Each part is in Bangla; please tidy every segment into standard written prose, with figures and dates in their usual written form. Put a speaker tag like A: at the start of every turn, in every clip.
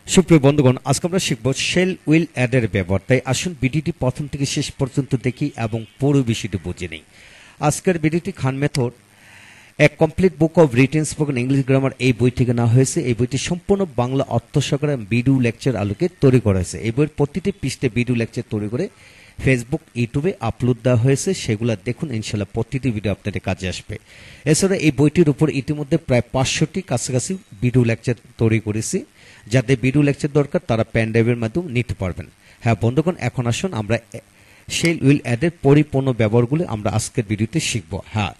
A: সুপ্রিয় বন্ধুগণ, আজকে আমরা শিখব শেল উইল অ্যাডের ব্যবহার। তাই আসুন ভিডিওটি প্রথম থেকে শেষ পর্যন্ত দেখি এবং পুরো বিষয়টি বুঝে নিই। আজকের ভিডিওটি খান মেথড এ complete book of written spoken English grammar এই বই থেকে নেওয়া হয়েছে। এই বইটি সম্পূর্ণ বাংলা অর্থ সহকারে ভিডিও লেকচার আলোকে তৈরি করা হয়েছে। এই বইয়ের প্রতিটি পৃষ্ঠে ভিডিও লেকচার তৈরি করে ফেসবুক, ইউটিউবে আপলোড দেওয়া হয়েছে। সেগুলো দেখুন, ইনশাল্লাহ প্রতিটি ভিডিও আপনাদের কাজে আসবে। এছাড়া এই বইটির উপর ইতিমধ্যে প্রায় 500টি কাছাকাছি ভিডিও লেকচার তৈরি করেছি। যাদের ভিডিও লেকচার দরকার তারা পেন ড্রাইভের মাধ্যমে নিতে পারবেন। হ্যাঁ বন্ধুগণ, এখন আসুন আমরা শেল উইল অ্যাডের পরিপূর্ণ ব্যবহারগুলো আমরা আজকের ভিডিওতে শিখব। হ্যাঁ,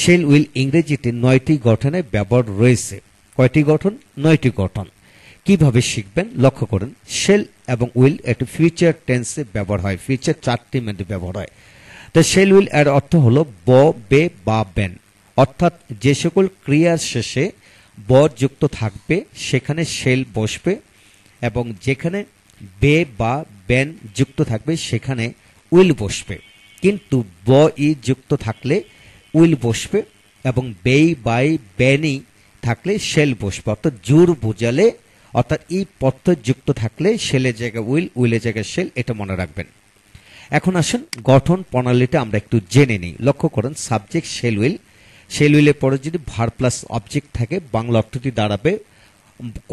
A: শেল উইল ইংরেজিতে 9টি গঠনে ব্যবহার রয়েছে। কয়টি গঠন? 9টি গঠন। কিভাবে শিখবেন লক্ষ্য করুন। শেল এবং উইল একটি ফিউচার টেন্সে ব্যবহার হয়, ফিউচার 4টি মধ্যে ব্যবহার হয়। তো শেল উইল এর অর্থ হলো ব, বে বা বেন, অর্থাৎ যে সকল ক্রিয়ার শেষে ব যুক্ত থাকবে সেখানে শেল বসবে, এবং যেখানে বে বা বেন যুক্ত থাকবে সেখানে উইল বসবে। কিন্তু ব ই যুক্ত থাকলে উইল বসবে, এবং বেই বাই বেনি থাকলে শেল বসবে। অর্থাৎ জোর বোঝালে, অর্থাৎ ই প্রত্যয় যুক্ত থাকলে শেলের জায়গায় উইল, উইলের জায়গায় শেল, এটা মনে রাখবেন। এখন আসুন গঠন প্রণালীটা আমরা একটু জেনে নিই। লক্ষ্য করুন, সাবজেক্ট শেল উইল, শেল উইলের পরে যদি ভার্ব প্লাস অবজেক্ট থাকে বাংলা অর্থটি দাঁড়াবে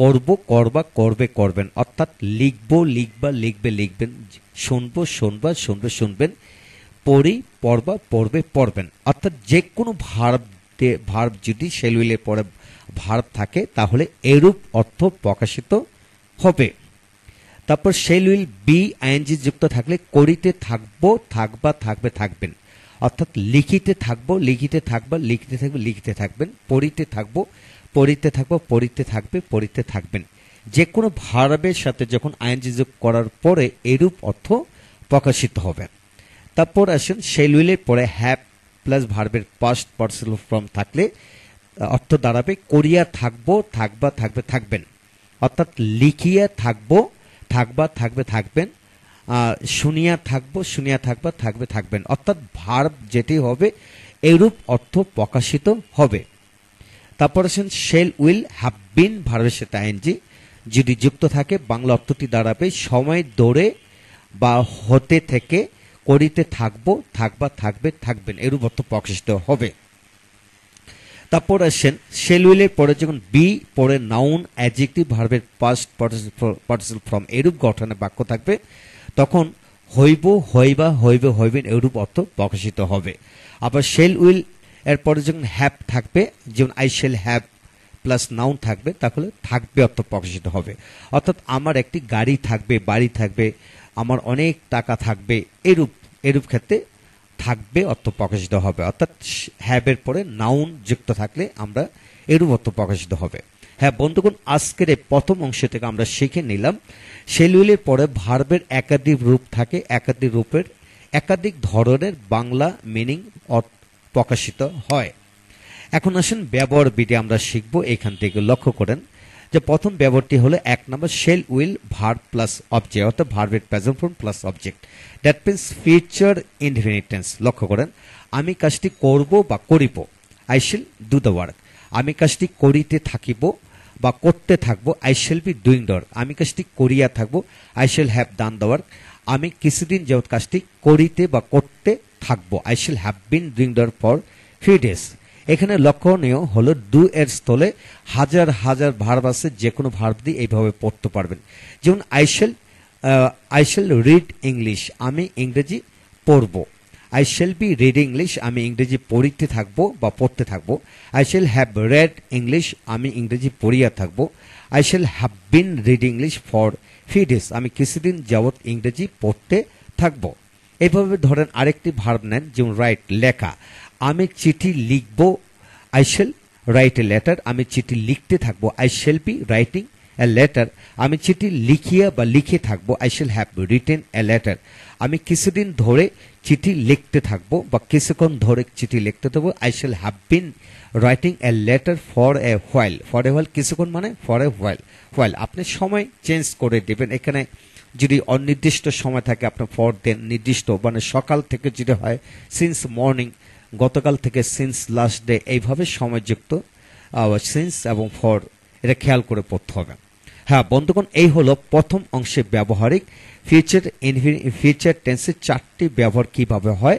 A: করব, করবা, করবে, করবেন। অর্থাৎ লিখবো, লিখবা, লিখবে, লিখবেন, শুনবো, শুনবা, শুনবে, শুনবেন, পড়ি, পড়বা, পড়বে, পড়বেন। অর্থাৎ যে কোনো ভার্ব যদি শেল উইলের পরে ভার্ব থাকে তাহলে এরূপ অর্থ প্রকাশিত হবে। তারপর শেল উইল বি আইএনজি যুক্ত থাকলে করিতে থাকবো, থাকবা, থাকবে, থাকবেন। অর্থাৎ লিখিতে থাকবো, লিখিতে থাকবা, লিখিতে থাকবে, লিখিতে থাকবেন। পড়িতে থাকবো, পড়িতে থাকবো, পড়িতে থাকবে, পড়িতে থাকবেন। যে কোনো ভার্বের সাথে যখন আইএনজি যোগ করার পরে এরূপ অর্থ প্রকাশিত হবে। তারপর আসেন শেল উইলের পরে হ্যাভ প্লাস ভার্বের পাস্ট পার্টিসিপল ফর্ম থাকলে অর্থ দাঁড়াবে করিয়া থাকবো, থাকবা, থাকবে, থাকবেন। অর্থাৎ লিখিয়া থাকবো, থাকবা, থাকবে, থাকবেন। শুনিয়া থাকবো, শুনিয়া থাকবা, থাকবে, থাকবেন। অর্থাৎ ভার্ব যেটি হবে এরূপ অর্থ প্রকাশিত হবে। তারপর আসেন শেল উইল হ্যাভ বিন ভার্বের সাথে আইএনজি যদি যুক্ত থাকে বাংলা অর্থটি দাঁড়াবে সময় ধরে বা হতে থেকে করিতে থাকবো, থাকবা, থাকবে, থাকবেন, এরূপ অর্থ প্রকাশিত হবে। তারপর আসেন শেল উইলের পরে যখন বি পরে নাউন, অ্যাডজেক্টিভ, ভার্বের পাস্ট পার্টিসিপল ফর্ম এরূপ গঠনে বাক্য থাকবে তখন হইব, হইবা, হইবে, হইবেন এরূপ অর্থ প্রকাশিত হবে। আবার শেল উইল এরপরে যখন হ্যাভ থাকবে, যেমন I shall have plus noun থাকবে তাহলে থাকবে অর্থ প্রকাশিত হবে। অর্থাৎ আমার একটি গাড়ি থাকবে, বাড়ি থাকবে, আমার অনেক টাকা থাকবে, এরূপ ক্ষেত্রে থাকবে অর্থ প্রকাশিত হবে। অর্থাৎ হ্যাভের পরে নাউন যুক্ত থাকলে আমরা এরূপ অর্থ প্রকাশিত হবে। হ্যাঁ বন্ধুগণ, আজকের এই প্রথম অংশ থেকে আমরা শিখে নিলাম শেল উইলের পরে ভার্বের একাধিক রূপ থাকে, একাধিক রূপের একাধিক ধরনের বাংলা মিনিং প্রকাশিত হয়। এখন আসুন ব্যবহার বিধি আমরা শিখব। এখান থেকে লক্ষ্য করেন যে প্রথম ব্যবহারটি হলো 1 নম্বর shall will verb plus object, অর্থাৎ ভার্বের present form plus object, that means future indefinite tense. লক্ষ্য করেন, আমি কাজটি করব বা করিব, I shall do the work. আমি কাজটি করিতে থাকিব বা করতে থাকবো, I shall be doing the work. আমি কাজটি করিয়া থাকবো, I shall have done the work. আমি কিছুদিন যাবত কাজটি করিতে বা করতে থাকবো, I shall have been doing the work for few days. এখানে লক্ষণীয় হলো ডু এর স্থলে হাজার হাজার ভার্ব আছে, যে কোনো ভার্ব দিয়ে এইভাবে পড়তে পারবেন। যেমন আই শেল রিড ইংলিশ, আমি ইংরেজি পড়ব। I shall B reading English, আমি ইংরেজি পড়িতে থাকবো বা পড়তে থাকবো। I shall have read English, আমি ইংরেজি পড়িয়া থাকবো। I shall have been reading English for few days, আমি কিছুদিন যাবৎ ইংরেজি পড়তে থাকবো। এইভাবে ধরেন আরেকটি ভার্ব নেন, যেমন রাইট লেখা, আমি চিঠি লিখবো, I shall write a letter. আমি চিঠি লিখতে থাকবো, I shall B writing a letter. আমি চিঠি লিখিয়া বা লিখে থাকবো, I shall have written a letter. আমি কিছুদিন ধরে চিঠি লিখতে থাকবো বা কিছুক্ষণ ধরে চিঠি লিখতে থাকবো, I shall have been writing a letter for a while. For a while কিছুক্ষণ মানে ফর এ হোয়াইল। আপনি সময় চেঞ্জ করে দেবেন। এখানে যদি অনির্দিষ্ট সময় থাকে আপনি ফর দেন, নির্দিষ্ট মানে সকাল থেকে যদি হয় সিন্স মর্নিং, গতকাল থেকে সিন্স লাস্ট ডে, এইভাবে সময়যুক্ত সিন্স এবং ফর এটা খেয়াল করে পড়তে হবে। হ্যাঁ বন্ধুগণ, এই হলো প্রথম অংশে ব্যবহারিক ফিউচার টেন্সের 4টি ব্যবহার কিভাবে হয়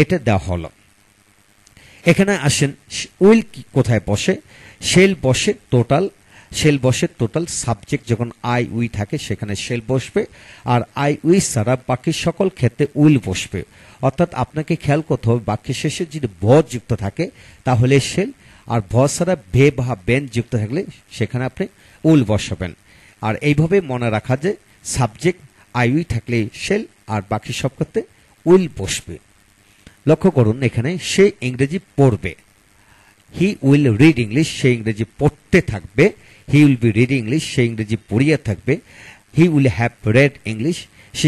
A: এটা দেওয়া হলো। এখানে আসেন, উইল কোথায় বসে? শেল বসে টোটাল সাবজেক্ট যখন আই উই থাকে সেখানে শেল বসবে, আর আই উই ছাড়া বাকি সকল ক্ষেত্রে উইল বসবে। অর্থাৎ আপনাকে খেয়াল করতে হবে বাক্যের শেষে যদি ভ যুক্ত থাকে তাহলে শেল, আর ভ ছাড়া ভে বা বেন যুক্ত থাকলে সেখানে আপনি উইল বসাবেন। আর এইভাবে মনে রাখা যে সাবজেক্ট আই উই থাকলে শেল আর বাকি সব ক্ষেত্রে উইল বসবে। লক্ষ্য করুন, এখানে সে ইংরেজি পড়বে, হি উইল রিড ইংলিশ, সে ইংরেজি পড়তে থাকবে। He will be read English, সে ইংরেজি পড়িয়ে থাকবে। He will have read English, সে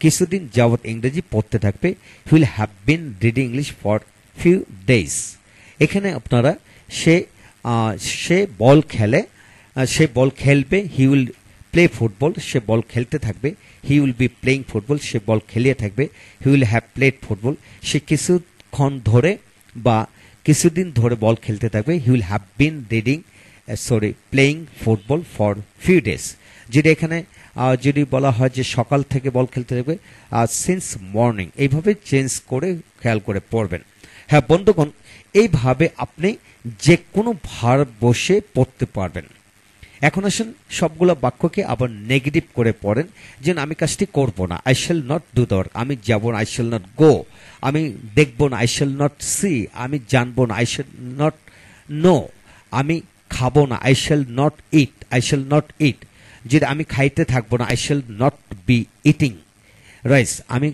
A: কিছুদিন যাবৎ ইংরেজি পড়তে থাকবে। He will have been reading English for few days. এখানে আপনারা সে বল খেলবে। হি উইল প্লে ফুটবল, সে বল খেলতে থাকবে। He will be playing football, সে বল খেলিয়ে থাকবে। He will have played football, সে কিছুদিন ধরে বল খেলতে থাকবে। He will have been playing football for few days. যদি এখানে যদি বলা হয় যে সকাল থেকে বল খেলতে থাকবে, সিন্স মর্নিং, এইভাবে চেঞ্জ করে খেয়াল করে পড়বেন। হ্যাঁ বন্ধুগণ, এইভাবে আপনি যে কোনো ভার্ব বসে পড়তে পারবেন। এখন আসেন সবগুলো বাক্যকে আবার নেগেটিভ করে পড়েন। যেন আমি কাজটি করব না, I shall not do the work. আমি যাব না, আই শ্যাল নট গো। আমি দেখব না, আই শ্যাল নট সি। আমি জানবো না, আই শ্যাল নট নো। আমি খাবো না, আই শ্যাল নট ইট। যদি আমি খাইতে থাকবো না, I shall not be eating rice. আমি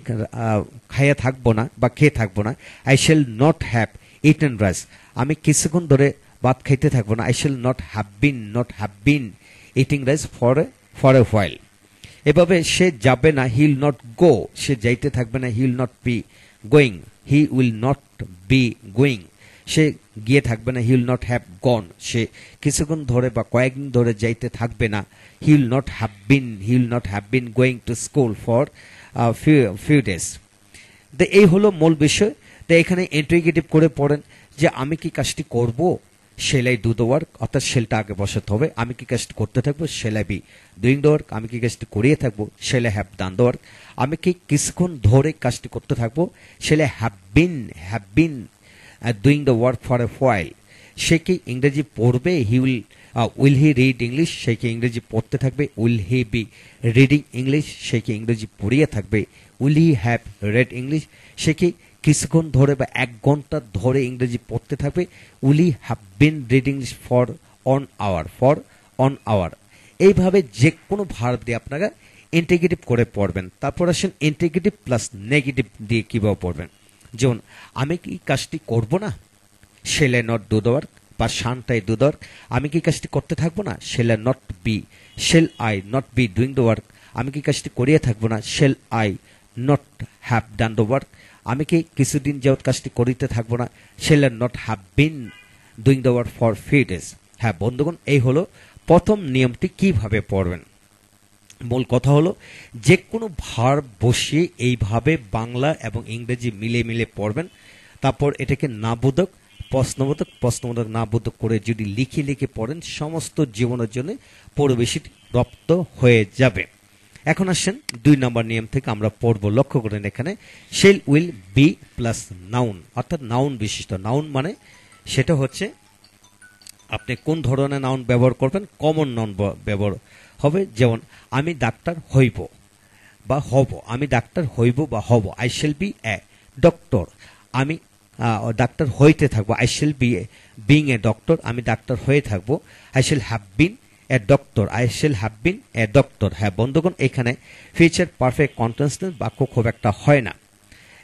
A: খাইয়া থাকবো না বা খেয়ে থাকবো না, I shall not have eaten rice. আমি কিছুক্ষণ ধরে ভাত খাইতে থাকবো না, I shall not have been eating rice for a while. এভাবে সে যাবে না, হি উইল নট গো। সে যাইতে থাকবে না, he will not be going. He will not be going. সে গিয়ে থাকবে না, he will not have gone. সে কিছুক্ষণ ধরে বা কয়েকদিন ধরে যাইতে থাকবে না, he will not have been going to school for few days. তো এই হলো মূল বিষয়। তো এখানে ইন্টিগ্রেটিভ করে পড়েন যে আমি কি কাজটি করব, shall I do the work, অর্থাৎ শেলটা আগে বসাতে হবে। আমি কি কাজটি করতে থাকবো, shall I be doing the work। আমি কি কাজটি করিয়ে থাকবো, shall I have done the work। আমি কি কিছুক্ষণ ধরে কাজটি করতে থাকবো, shall I have been doing the work for a while। সে কি ইংরেজি পড়বে, উইল হি রিড ইংলিশ, সে কি ইংরেজি পড়তে থাকবে। Will he be reading English, সে কি ইংরেজি পড়িয়ে থাকবে। Will he have read English, সে কি কিছুক্ষণ ধরে বা 1 ঘন্টা ধরে ইংরেজি পড়তে থাকবে। Will he have been reading English for an hour. এইভাবে যে কোনো ভার্ব দিয়ে আপনারা ইন্টিগ্রেটিভ করে পড়বেন। তারপর আসেন ইন্টিগ্রেটিভ প্লাস নেগেটিভ দিয়ে কিভাবে পড়বেন। যেমন আমি কি কাজটি করব না, shall I not do the work, বা shan't I do the work। আমি কি কাজটি করতে থাকবো না, shall I not be doing the work। আমি কি কাজটি করিয়ে থাকবো না, shall I not have done the work। আমি কি কিছুদিন যাবত কাজটি করিতে থাকবো না, shall I not have been doing the work for few days। হ্যাঁ বন্ধুগণ, এই হলো প্রথম নিয়মটি কিভাবে পড়বেন। মূল কথা হলো যে কোনো ভার্ব বসিয়ে এইভাবে বাংলা এবং ইংরেজি মিলে পড়বেন। তারপর এটাকে নাবোধক প্রশ্নবোধক নাবোধক করে যদি লিখে পড়েন, সমস্ত জীবনের জন্য পরিবেশিত রপ্ত হয়ে যাবে। এখন আসেন 2 নম্বর নিয়ম থেকে আমরা পড়ব। লক্ষ্য করেন এখানে shell will be plus noun, অর্থাৎ নাউন বিশিষ্ট। নাউন মানে সেটা হচ্ছে আপনি কোন ধরনের নাউন ব্যবহার করবেন, কমন নাউন ব্যবহার হবে। যেমন আমি ডাক্তার হইব বা হব, আমি ডাক্তার হইব বা হব। I shall be a doctor, আমি ডাক্তার হইতে থাকবো। I shall be being a doctor, আমি ডাক্তার হয়ে থাকবো। I shall have been a doctor, হ্যাঁ বন্ধুগণ, এখানে ফিউচার পারফেক্ট কন্টিনিউয়াস বাক্য খুব একটা হয় না।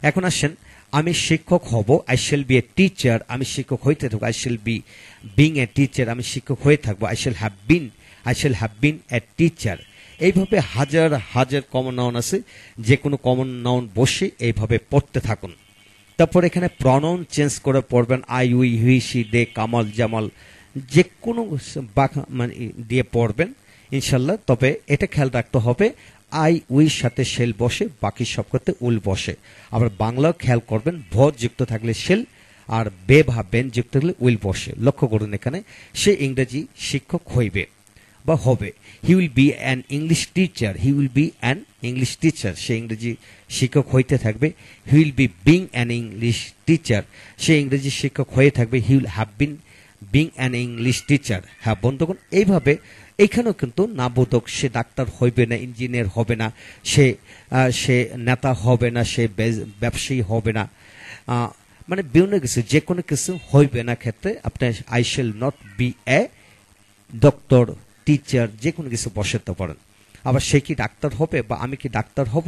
A: এখন আসেন আমি শিক্ষক হব, I shall B a teacher, আমি শিক্ষক হইতে থাকবো। I shall be being a teacher, আমি শিক্ষক হয়ে থাকবো। I shall have been a teacher. এইভাবে হাজার কমন নাউন আছে, যে কোনো কমন নাউন বসে এইভাবে পড়তে থাকুন। তারপর এখানে প্রনাউন চেঞ্জ করে পড়বেন। আই উই হি সি দে কামাল জামাল, যে কোনো মানে দিয়ে পড়বেন ইনশাল্লাহ। তবে এটা খেয়াল রাখতে হবে আই উই সাথে শেল বসে, বাকি সব করতে উল বসে। আবার বাংলাও খেয়াল করবেন, ভ যুক্ত থাকলে শেল আর বে বা বেন যুক্ত থাকলে উইল বসে। লক্ষ্য করুন এখানে সে ইংরেজি শিক্ষক হইবে, বা হবে। He will be an English teacher, he will be an English teacher, সে ইংরেজি শিক্ষক হইতে থাকবে। He will be being an English teacher, সে ইংরেজি শিক্ষক হয়ে থাকবে। He will have been being an English teacher. হ্যাঁ বন্ধুগণ, এইভাবে এইখানেও কিন্তু নাবোধক, সে ডাক্তার হইবে না, ইঞ্জিনিয়ার হবে না, সে নেতা হবে না, সে ব্যবসায়ী হবে না, মানে বিভিন্ন কিছু, যে কোনো কিছু হইবে না ক্ষেত্রে আপনার I shall not be a doctor, teacher, যে কোনো কিছু বসাতে পারেন। আবার সে কি ডাক্তার হবে বা আমি কি ডাক্তার হব,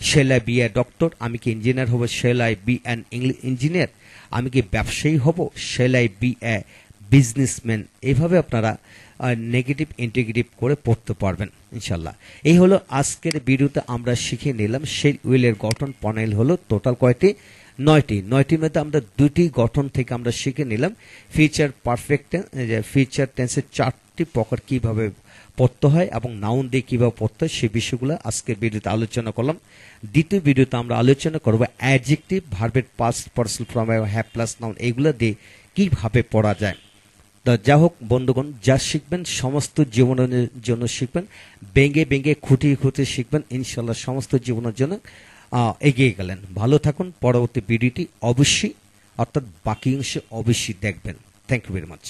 A: shall I be a doctor, আমি কি ইঞ্জিনিয়ার হব, shall I be an engineer, আমি কি ব্যবসায়ী হব, shall I be a businessman. এইভাবে আপনারা নেগেটিভ ইন্টিগ্রেটিভ করে পড়তে পারবেন ইনশাল্লাহ। এই হলো আজকের ভিডিওতে আমরা শিখে নিলাম শেল উইলের গঠন প্রণালী হলো টোটাল কয়টি, 9টির মধ্যে আমরা 2টি গঠন থেকে আমরা শিখে নিলাম। ফিউচার পারফেক্ট টেন্স, ফিউচার টেন্সের 4টি প্রকার কিভাবে পড়তে হয় এবং নাউন দিয়ে কিভাবে পড়তে হয়, সেই বিষয়গুলো আজকের ভিডিওতে আলোচনা করলাম। দ্বিতীয় ভিডিওতে আমরা আলোচনা করব অ্যাডজেক্টিভ, ভার্বের পাস্ট পার্সোনাল ফর্ম এবং হ্যাভ প্লাস নাউন, এইগুলো দিয়ে কিভাবে পড়া যায়। তা যা হোক বন্ধুগণ, যা শিখবেন সমস্ত জীবনের জন্য শিখবেন, বেঙ্গে বেঙ্গে খুঁটিয়ে খুঁটিয়ে শিখবেন, ইনশাল্লাহ সমস্ত জীবনের জন্য এগিয়ে গেলেন। ভালো থাকুন। পরবর্তী ভিডিওটি অবশ্যই, অর্থাৎ বাকি অংশে অবশ্যই দেখবেন। Thank you very much.